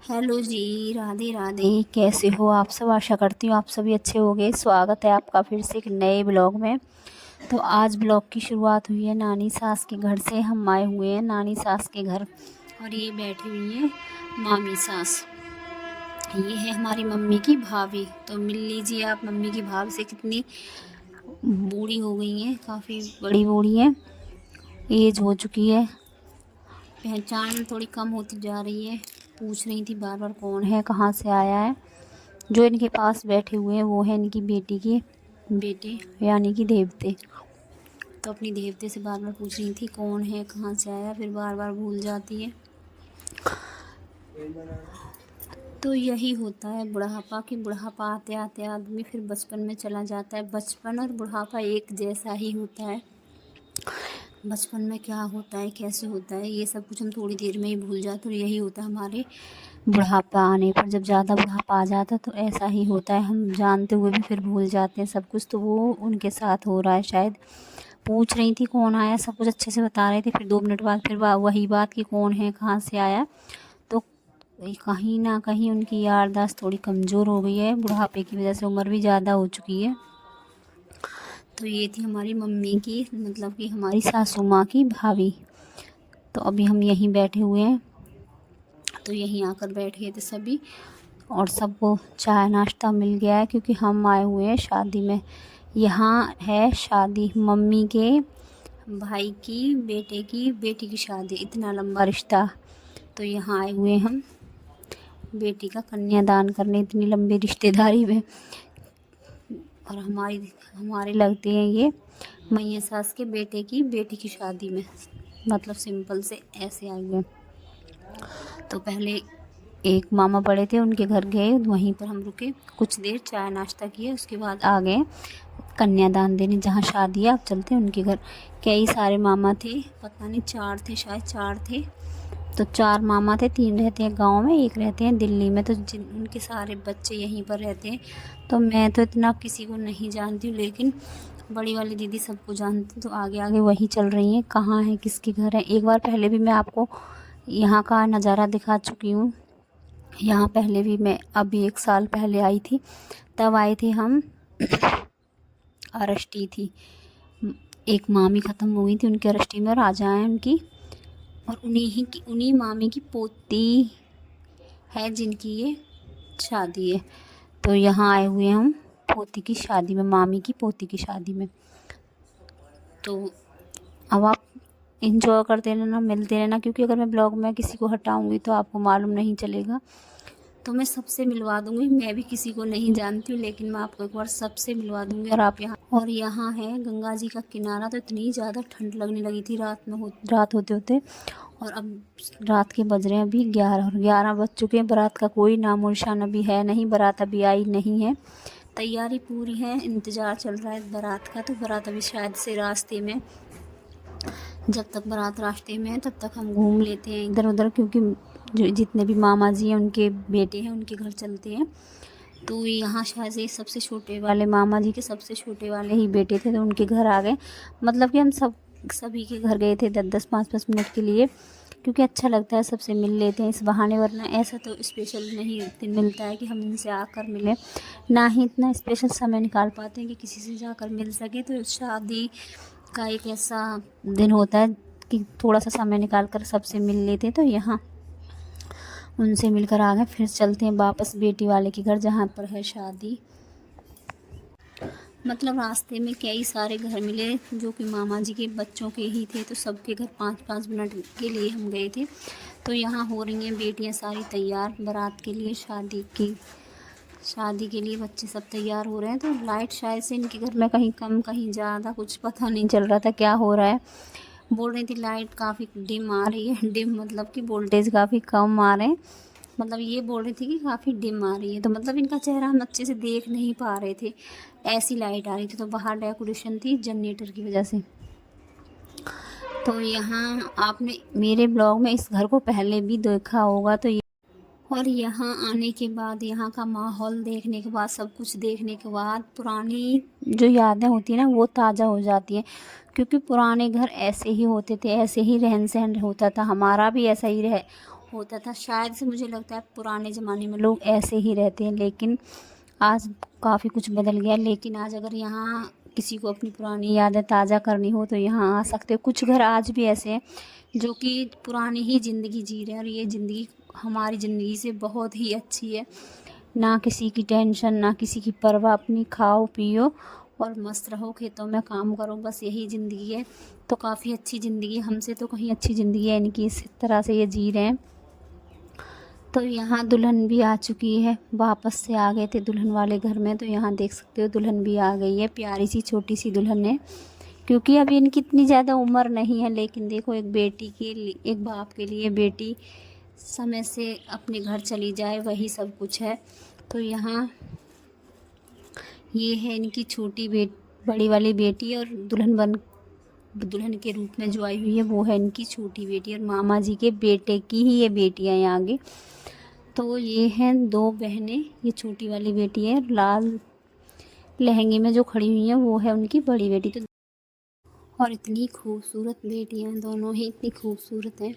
Hello जी, राधे राधे। कैसे हो आप सब? आशा करती हूँ आप सभी अच्छे होंगे। स्वागत है आपका फिर से एक नए ब्लॉग में। तो आज ब्लॉग की शुरुआत हुई है नानी सास के घर से। हम आए हुए हैं नानी सास के घर और ये बैठी हुई हैं मामी सास। ये है हमारी मम्मी की भाभी। तो मिल लीजिए आप मम्मी की भाभी से। कितनी बूढ़ी हो गई हैं, काफ़ी बड़ी बूढ़ी है, एज हो चुकी है, पहचान में थोड़ी कम होती जा रही है। पूछ रही थी बार बार कौन है, कहाँ से आया है। जो इनके पास बैठे हुए हैं वो है इनकी बेटी के बेटे, यानी कि देवते। तो अपनी देवते से बार बार पूछ रही थी कौन है, कहाँ से आया, फिर बार बार भूल जाती है। तो यही होता है बुढ़ापा, कि बुढ़ापा आते आते आदमी फिर बचपन में चला जाता है। बचपन और बुढ़ापा एक जैसा ही होता है। बचपन में क्या होता है, कैसे होता है, ये सब कुछ हम थोड़ी देर में ही भूल जाते हैं। और यही होता है हमारे बुढ़ापा आने पर। जब ज़्यादा बुढ़ापा आ जाता है तो ऐसा ही होता है, हम जानते हुए भी फिर भूल जाते हैं सब कुछ। तो वो उनके साथ हो रहा है शायद। पूछ रही थी कौन आया, सब कुछ अच्छे से बता रहे थे, फिर 2 मिनट बाद फिर वही बात कि कौन है, कहाँ से आया। तो कहीं ना कहीं उनकी याददाश्त थोड़ी कमज़ोर हो गई है बुढ़ापे की वजह से, उम्र भी ज़्यादा हो चुकी है। तो ये थी हमारी मम्मी की, मतलब कि हमारी सासू माँ की भाभी। तो अभी हम यहीं बैठे हुए हैं। तो यहीं आकर बैठ गए थे सभी और सबको चाय नाश्ता मिल गया है, क्योंकि हम आए हुए हैं शादी में। यहाँ है शादी, मम्मी के भाई की बेटे की बेटी की शादी। इतना लंबा रिश्ता। तो यहाँ आए हुए हम बेटी का कन्यादान करने, इतनी लंबी रिश्तेदारी में। और हमारे लगते हैं ये मैया सास के बेटे की बेटी की शादी में। मतलब सिंपल से ऐसे आए हुए। तो पहले एक मामा बड़े थे, उनके घर गए, वहीं पर हम रुके कुछ देर, चाय नाश्ता किए, उसके बाद आ गए कन्यादान देने जहाँ शादी है। अब चलते हैं उनके घर। कई सारे मामा थे, पता नहीं 4 थे, शायद 4 थे। तो 4 मामा थे, 3 रहते हैं गांव में, एक रहते हैं दिल्ली में। तो उनके सारे बच्चे यहीं पर रहते हैं। तो मैं तो इतना किसी को नहीं जानती हूँ, लेकिन बड़ी वाली दीदी सबको जानती। तो आगे आगे वही चल रही हैं, कहाँ है, किसके घर है। एक बार पहले भी मैं आपको यहाँ का नज़ारा दिखा चुकी हूँ। यहाँ पहले भी मैं अभी 1 साल पहले आई थी, तब आए थे हम। अरष्टी थी, एक मामी ख़त्म हो गई थी उनकी अरष्टी में, और राजा हैं उनकी। और उन्हीं मामी की पोती है जिनकी ये शादी है। तो यहाँ आए हुए हैं हम पोती की शादी में, मामी की पोती की शादी में। तो अब आप इंजॉय करते रहना, मिलते रहना, क्योंकि अगर मैं ब्लॉग में किसी को हटाऊंगी तो आपको मालूम नहीं चलेगा। तो मैं सबसे मिलवा दूंगी। मैं भी किसी को नहीं जानती हूँ, लेकिन मैं आपको एक बार सबसे मिलवा दूंगी। और यहाँ है गंगा जी का किनारा। तो इतनी ज़्यादा ठंड लगने लगी थी रात होते होते। और अब रात के बज रहे हैं अभी 11, और 11 बज चुके हैं। बारात का कोई नामो निशान अभी है नहीं, बारात अभी आई नहीं है। तैयारी पूरी है, इंतज़ार चल रहा है बारात का। तो बारात अभी शायद से रास्ते में। जब तक बारात रास्ते में है तब तक हम घूम लेते हैं इधर उधर, क्योंकि जो जितने भी मामा जी हैं उनके बेटे हैं, उनके घर चलते हैं। तो यहाँ शायद से सबसे छोटे वाले मामा जी के सबसे छोटे वाले ही बेटे थे, तो उनके घर आ गए। मतलब कि हम सभी के घर गए थे 10-10 5-5 मिनट के लिए, क्योंकि अच्छा लगता है, सबसे मिल लेते हैं इस बहाने। वरना ऐसा तो स्पेशल नहीं दिन मिलता है कि हम इनसे आकर मिलें, ना ही इतना स्पेशल समय निकाल पाते हैं कि किसी से जाकर मिल सके। तो शादी का एक ऐसा दिन होता है कि थोड़ा सा समय निकाल कर सबसे मिल लेते हैं। तो यहाँ उनसे मिलकर आ गए। फिर चलते हैं वापस बेटी वाले के घर जहाँ पर है शादी। मतलब रास्ते में कई सारे घर मिले जो कि मामा जी के बच्चों के ही थे। तो सबके घर 5-5 मिनट के लिए हम गए थे। तो यहाँ हो रही हैं बेटियाँ सारी तैयार बारात के लिए, शादी के लिए बच्चे सब तैयार हो रहे हैं। तो लाइट शायद से इनके घर में कहीं कम कहीं ज़्यादा, कुछ पता नहीं चल रहा था क्या हो रहा है। बोल रही थी लाइट काफ़ी डिम आ रही है। डिम मतलब कि वोल्टेज काफ़ी कम आ रहे हैं। मतलब ये बोल रही थी कि काफ़ी डिम आ रही है। तो मतलब इनका चेहरा हम अच्छे से देख नहीं पा रहे थे, ऐसी लाइट आ रही थी। तो बाहर डेकोरेशन थी जनरेटर की वजह से। तो यहाँ आपने मेरे ब्लॉग में इस घर को पहले भी देखा होगा। तो और यहाँ आने के बाद, यहाँ का माहौल देखने के बाद, सब कुछ देखने के बाद पुरानी जो यादें होती हैं ना वो ताज़ा हो जाती हैं। क्योंकि पुराने घर ऐसे ही होते थे, ऐसे ही रहन सहन होता था, हमारा भी ऐसा ही होता था। शायद से मुझे लगता है पुराने ज़माने में लोग ऐसे ही रहते हैं, लेकिन आज काफ़ी कुछ बदल गया। लेकिन आज अगर यहाँ किसी को अपनी पुरानी यादें ताज़ा करनी हो तो यहाँ आ सकते हो। कुछ घर आज भी ऐसे हैं जो कि पुरानी ही ज़िंदगी जी रहे हैं, और ये ज़िंदगी हमारी ज़िंदगी से बहुत ही अच्छी है। ना किसी की टेंशन, ना किसी की परवाह, अपनी खाओ पियो और मस्त रहो, खेतों में काम करो, बस यही ज़िंदगी है। तो काफ़ी अच्छी ज़िंदगी, हमसे तो कहीं अच्छी ज़िंदगी है इनकी, इस तरह से ये जी रहे हैं। तो यहाँ दुल्हन भी आ चुकी है, वापस से आ गए थे दुल्हन वाले घर में। तो यहाँ देख सकते हो दुल्हन भी आ गई है, प्यारी सी छोटी सी दुल्हन है, क्योंकि अभी इनकी इतनी ज़्यादा उम्र नहीं है। लेकिन देखो, एक बेटी के लिए, एक बाप के लिए बेटी समय से अपने घर चली जाए, वही सब कुछ है। तो यहाँ ये है इनकी छोटी बड़ी वाली बेटी, और दुल्हन के रूप में जो आई हुई है वो है इनकी छोटी बेटी, और मामा जी के बेटे की ही ये बेटियाँ हैं आगे। तो ये हैं 2 बहनें। ये छोटी वाली बेटी है, लाल लहंगे में जो खड़ी हुई हैं वो है उनकी बड़ी बेटी। तो और इतनी खूबसूरत बेटियाँ दोनों ही, इतनी खूबसूरत हैं।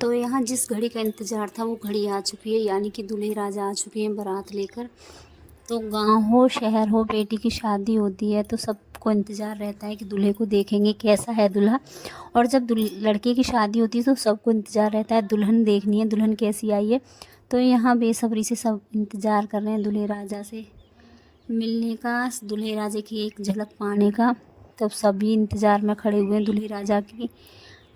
तो यहाँ जिस घड़ी का इंतज़ार था वो घड़ी आ चुकी है, यानी कि दूल्हे राजा आ चुके हैं बारात लेकर। तो गांव हो शहर हो, बेटी की शादी होती है तो सबको इंतज़ार रहता है कि दूल्हे को देखेंगे कैसा है दूल्हा। और जब लड़के की शादी होती है तो सबको इंतज़ार रहता है दुल्हन देखनी है, दुल्हन कैसी आई है। तो यहाँ बेसब्री से सब इंतज़ार कर रहे हैं दूल्हे राजा से मिलने का, दूल्हे राजा की एक झलक पाने का। तब सभी इंतज़ार में खड़े हुए हैं, दूल्हे राजा की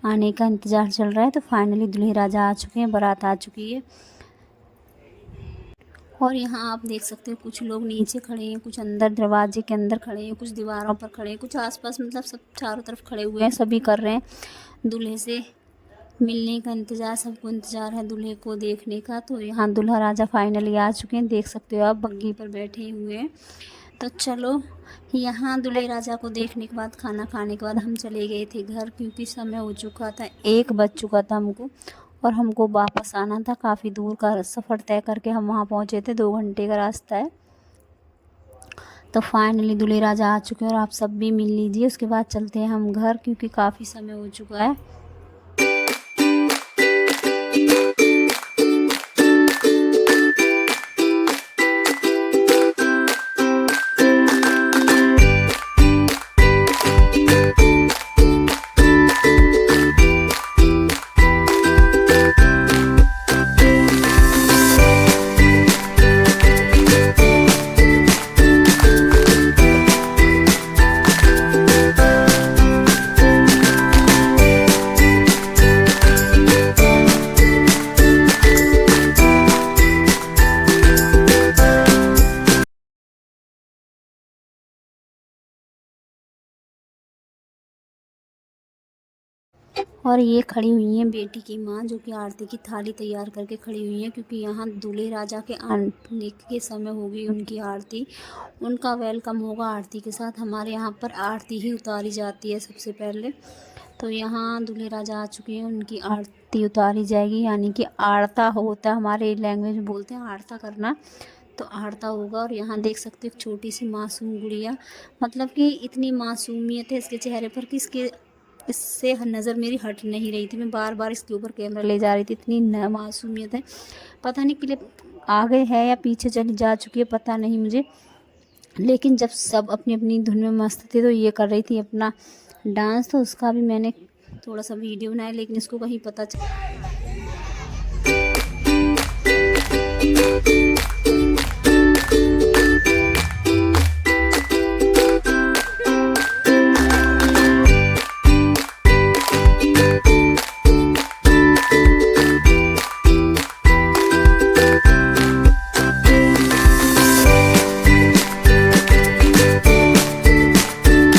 आने का इंतज़ार चल रहा है। तो फाइनली दूल्हे राजा आ चुके हैं, बारात आ चुकी है। और यहाँ आप देख सकते हैं कुछ लोग नीचे खड़े हैं, कुछ अंदर दरवाजे के अंदर खड़े हैं, कुछ दीवारों पर खड़े हैं, कुछ आसपास, मतलब सब चारों तरफ खड़े हुए हैं। सभी कर रहे हैं दूल्हे से मिलने का इंतज़ार, सबको इंतज़ार है दूल्हे को देखने का। तो यहाँ दूल्हा राजा फाइनली आ चुके हैं, देख सकते हो आप बग्गी पर बैठे हुए हैं। तो चलो, यहाँ दूल्हे राजा को देखने के बाद, खाना खाने के बाद हम चले गए थे घर, क्योंकि समय हो चुका था, 1 बज चुका था हमको, और हमको वापस आना था। काफ़ी दूर का सफ़र तय करके हम वहाँ पहुँचे थे, 2 घंटे का रास्ता है। तो फाइनली दूल्हे राजा आ चुके हैं, और आप सब भी मिल लीजिए, उसके बाद चलते हैं हम घर, क्योंकि काफ़ी समय हो चुका है। और ये खड़ी हुई हैं बेटी की माँ, जो कि आरती की थाली तैयार करके खड़ी हुई हैं, क्योंकि यहाँ दूल्हे राजा के आने के समय होगी उनकी आरती, उनका वेलकम होगा आरती के साथ। हमारे यहाँ पर आरती ही उतारी जाती है सबसे पहले। तो यहाँ दूल्हे राजा आ चुके हैं, उनकी आरती उतारी जाएगी, यानी कि आरता होता है, हमारे लैंग्वेज में बोलते हैं आरता करना। तो आरता होगा। और यहाँ देख सकते हो एक छोटी सी मासूम गुड़िया, मतलब कि इतनी मासूमियत है इसके चेहरे पर कि इससे नज़र मेरी हट नहीं रही थी। मैं बार बार इसके ऊपर कैमरा ले जा रही थी, इतनी मासूमियत है। पता नहीं क्लिप आगे है या पीछे चली जा चुकी है, पता नहीं मुझे। लेकिन जब सब अपनी अपनी धुन में मस्त थे तो ये कर रही थी अपना डांस, तो उसका भी मैंने थोड़ा सा वीडियो बनाया, लेकिन इसको कहीं पता